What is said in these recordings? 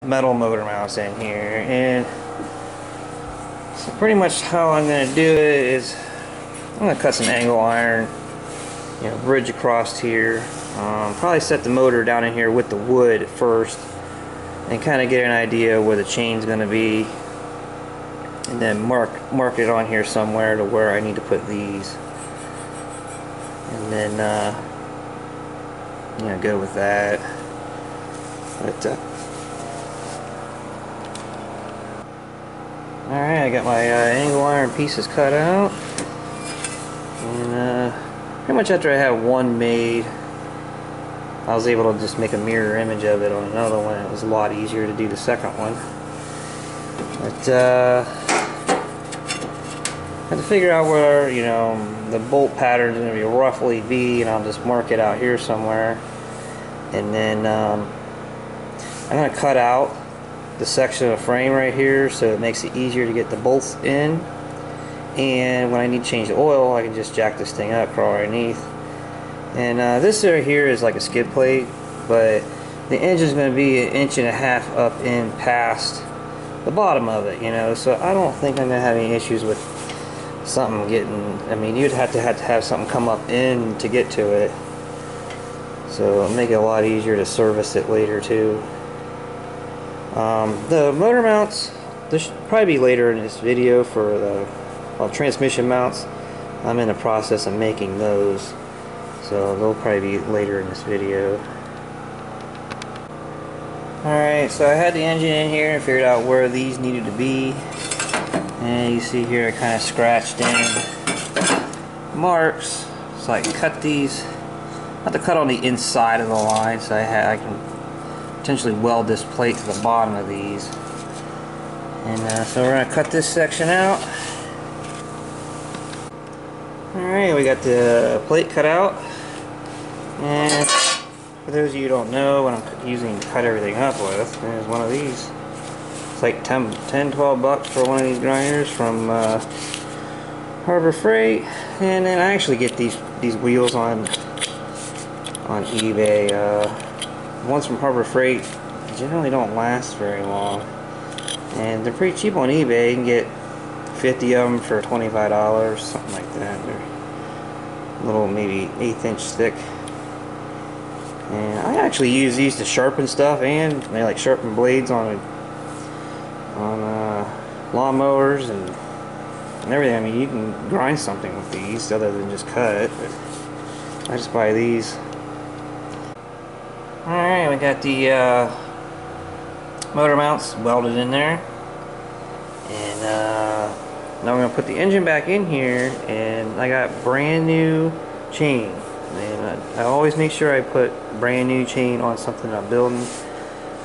metal motor mounts in here, and so pretty much how I'm going to do it is I'm going to cut some angle iron, bridge across here. Probably set the motor down in here with the wood at first and kind of get an idea where the chain's going to be, and then mark it on here somewhere to where I need to put these, and then go with that. But alright, I got my angle iron pieces cut out, and pretty much after I had one made, I was able to just make a mirror image of it on another one. It was a lot easier to do the second one. But I have to figure out where the bolt pattern is going to be roughly be, and I'll just mark it out here somewhere. And then I'm going to cut out the section of the frame right here so it makes it easier to get the bolts in, and when I need to change the oil I can just jack this thing up, crawl right underneath. And this right here is like a skid plate, but the engine is going to be 1.5 inches up in past the bottom of it, so I don't think I'm going to have any issues with something getting, you'd have to have something come up in to get to it, so it'll make it a lot easier to service it later too. The motor mounts, this should probably be later in this video for the transmission mounts. I'm in the process of making those, so they'll probably be later in this video. Alright, so I had the engine in here and figured out where these needed to be, and you see here I kind of scratched in marks, so I can cut these. I have to cut on the inside of the line, so I can potentially weld this plate to the bottom of these. And so we're going to cut this section out. Alright, we got the plate cut out, and for those of you who don't know what I'm using to cut everything up with, there's one of these. It's like 10-12 bucks for one of these grinders from Harbor Freight. And then I actually get these wheels on eBay. Ones from Harbor Freight generally don't last very long, and they're pretty cheap on eBay. You can get 50 of them for $25, something like that. They're little, maybe 1/8 inch thick, and I actually use these to sharpen stuff, and they like sharpen blades on lawnmowers and everything. You can grind something with these other than just cut it, but I just buy these. Alright, we got the motor mounts welded in there, and now we're going to put the engine back in here, and I got brand new chain, and I always make sure I put brand new chain on something I'm building,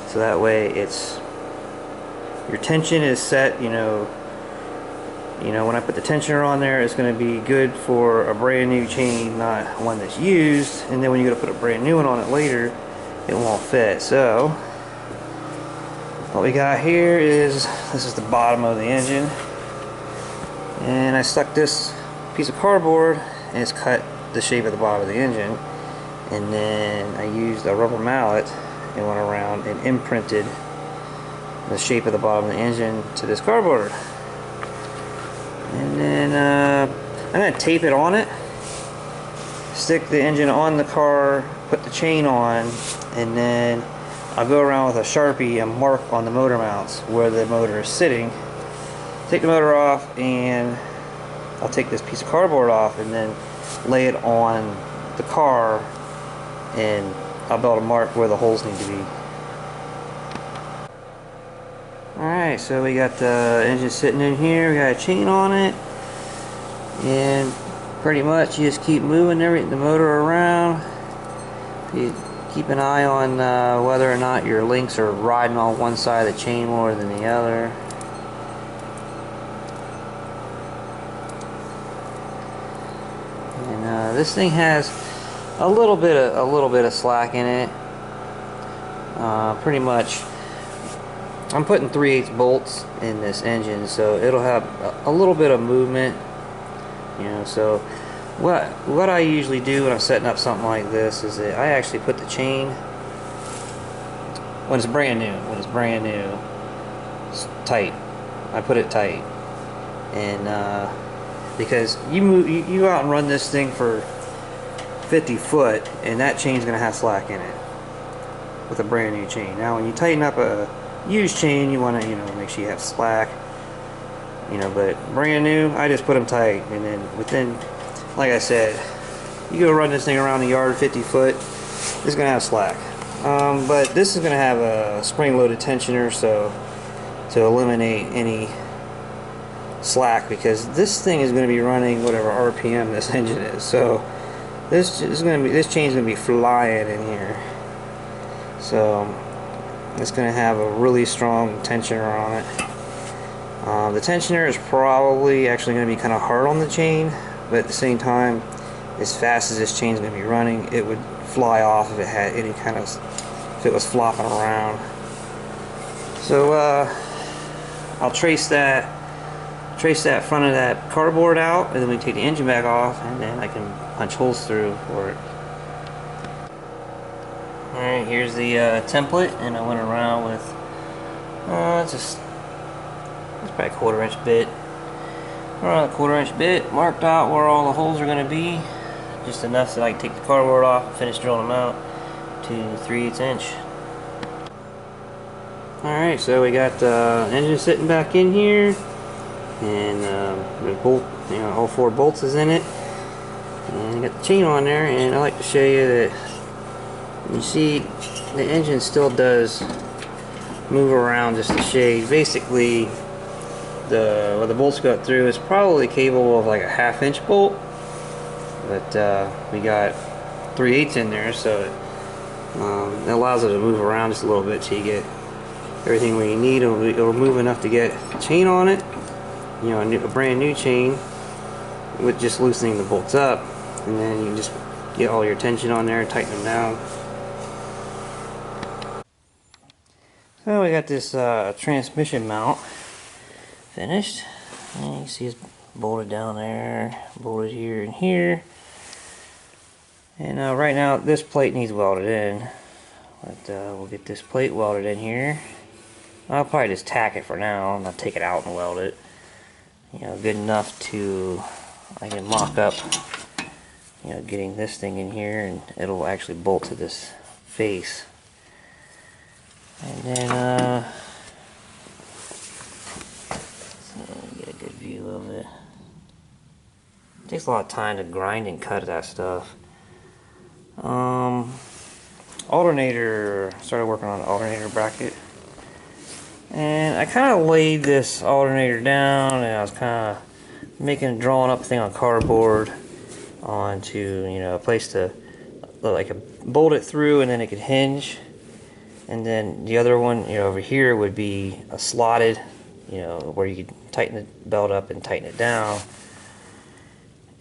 so that way your tension is set, when I put the tensioner on there, it's going to be good for a brand new chain, not one that's used, and then when you go to put a brand new one on it later, it won't fit. So what we got here is, this is the bottom of the engine, and I stuck this piece of cardboard and it's cut the shape of the bottom of the engine, and then I used a rubber mallet and went around and imprinted the shape of the bottom of the engine to this cardboard. And then I'm going to tape it on it, stick the engine on the car, put the chain on, and then I'll go around with a Sharpie and mark on the motor mounts where the motor is sitting. Take the motor off, and I'll take this piece of cardboard off and then lay it on the car, and I'll be able to mark where the holes need to be. Alright, so we got the engine sitting in here, we got a chain on it, and pretty much you just keep moving the motor around. You keep an eye on whether or not your links are riding on one side of the chain more than the other. And this thing has a little bit of slack in it. Pretty much, I'm putting 3/8 bolts in this engine, so it'll have a little bit of movement. So what I usually do when I'm setting up something like this is that I actually put the chain when it's brand new. When it's brand new, it's tight. I put it tight, and because you go out and run this thing for 50 foot, and that chain's gonna have slack in it with a brand new chain. Now, when you tighten up a used chain, you want to make sure you have slack. But brand new, I just put them tight, and then within, like I said, you go run this thing around the yard 50 foot, it's gonna have slack. But this is gonna have a spring-loaded tensioner, so to eliminate any slack, because this thing is going to be running whatever RPM this engine is. So this chain's going to be flying in here. So it's going to have a really strong tensioner on it. The tensioner is probably actually going to be kind of hard on the chain, but at the same time, as fast as this chain's going to be running, it would fly off if it had any kind of, if it was flopping around. So I'll trace that front of that cardboard out, and then we take the engine back off, and then I can punch holes through for it. Alright, here's the template, and I went around with it's probably a 1/4 inch bit. Around a 1/4 inch bit, marked out where all the holes are going to be, just enough so I can take the cardboard off and finish drilling them out to 3/8 inch. Alright, so we got the engine sitting back in here, and the bolt, all 4 bolts is in it, and I got the chain on there. And I like to show you that you see the engine still does move around just a shade. Basically, where the bolts go through is probably capable of like a 1/2 inch bolt, but we got 3/8 in there, so it allows it to move around just a little bit till you get everything where you need. It'll move enough to get a chain on it, a brand new chain, with just loosening the bolts up, and then you can just get all your tension on there and tighten them down. So we got this transmission mount finished, and you can see it's bolted down there, bolted here and here, and right now this plate needs welded in, but we'll get this plate welded in here. I'll probably just tack it for now, and I'll take it out and weld it. Good enough to, I can mock up, getting this thing in here, and it'll actually bolt to this face. And then, so get a good view of it. It takes a lot of time to grind and cut that stuff. Alternator, started working on the alternator bracket. And I kind of laid this alternator down, and I was kind of drawing up a thing on cardboard onto, a place to, like, bolt it through, and then it could hinge. And then the other one, over here would be a slotted, where you could tighten the belt up and tighten it down.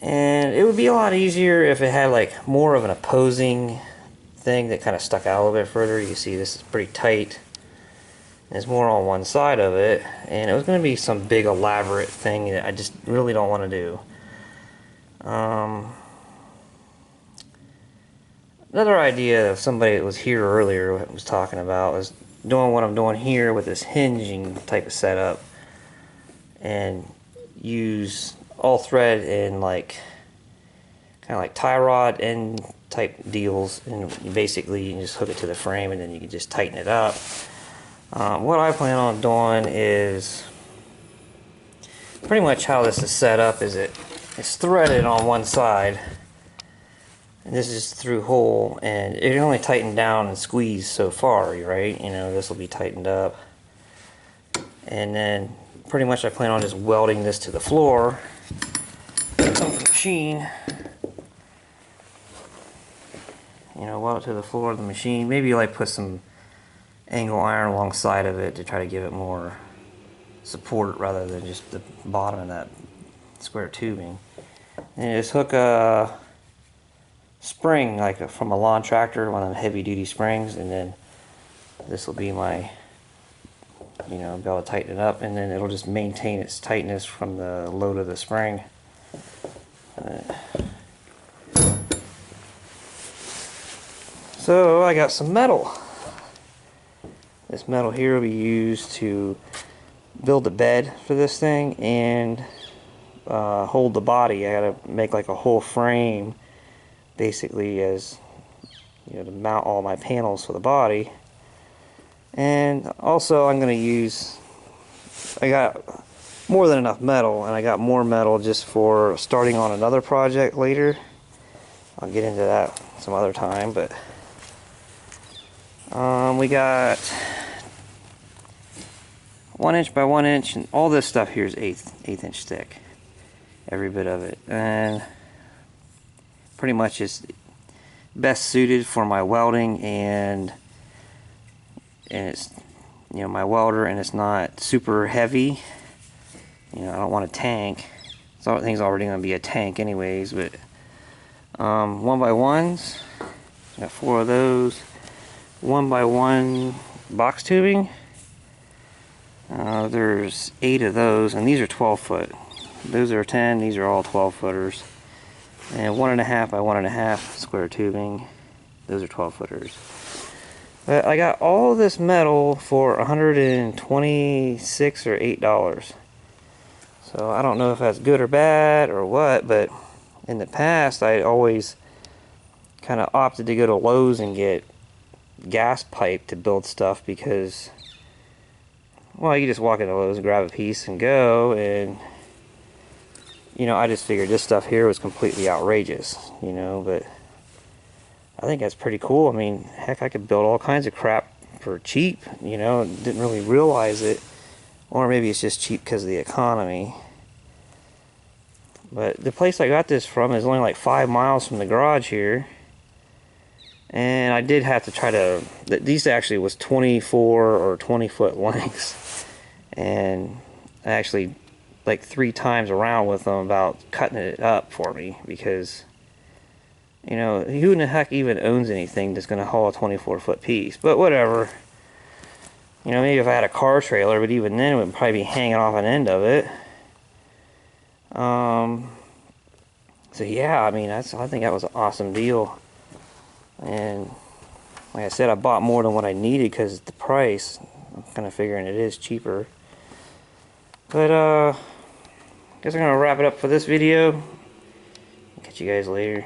And it would be a lot easier if it had like more of an opposing thing that kind of stuck out a little bit further. You can see this is pretty tight. There's more on one side of it, and it was going to be some big elaborate thing that I just really don't want to do. Another idea of somebody that was here earlier was talking about was doing what I'm doing here with this hinging type of setup, and use all thread and kind of like tie rod end type deals, and basically you can just hook it to the frame, and then you can just tighten it up. What I plan on doing is pretty much how this is set up is it's threaded on one side, and this is through hole, and it can only tighten down and squeeze so far, right? This will be tightened up, and then pretty much I plan on just welding this to the floor on the machine. Weld it to the floor of the machine. Maybe put some angle iron alongside of it to try to give it more support rather than just the bottom of that square tubing. And just hook a spring from a lawn tractor, one of the heavy duty springs, and then this will be my, be able to tighten it up, and then it'll just maintain its tightness from the load of the spring. So I got some metal. This metal here will be used to build a bed for this thing and hold the body. I gotta make like a whole frame basically as, you know, to mount all my panels for the body. And also I'm gonna use, I got more than enough metal, and I got more metal just for starting on another project later. I'll get into that some other time, but we got 1 inch by 1 inch, and all this stuff here is eighth inch thick, every bit of it, and pretty much is best suited for my welding, and it's, you know, my welder, and it's not super heavy. You know, I don't want a tank. So everything's already going to be a tank anyways, but 1 by 1s, got 4 of those. 1 by 1 box tubing. There's 8 of those, and these are 12 foot. Those are 10, these are all 12 footers. And 1.5 by 1.5 square tubing. Those are 12 footers. But I got all this metal for $126 or $8. So I don't know if that's good or bad or what, but in the past I always kind of opted to go to Lowe's and get gas pipe to build stuff because, well, you just walk into Lowe's, grab a piece and go, and, you know, I just figured this stuff here was completely outrageous, you know, but I think that's pretty cool. I mean, heck, I could build all kinds of crap for cheap, you know, didn't really realize it, or maybe it's just cheap because of the economy. But the place I got this from is only like 5 miles from the garage here. And I did have to try to, these actually was 24 or 20 foot lengths. And I actually like 3 times around with them about cutting it up for me, because, you know, who in the heck even owns anything that's going to haul a 24 foot piece? But whatever. You know, maybe if I had a car trailer, but even then it would probably be hanging off an end of it. So yeah, I mean, I think that was an awesome deal. And like I said, I bought more than what I needed because the price. I'm kind of figuring it is cheaper. But I guess I'm gonna wrap it up for this video. Catch you guys later.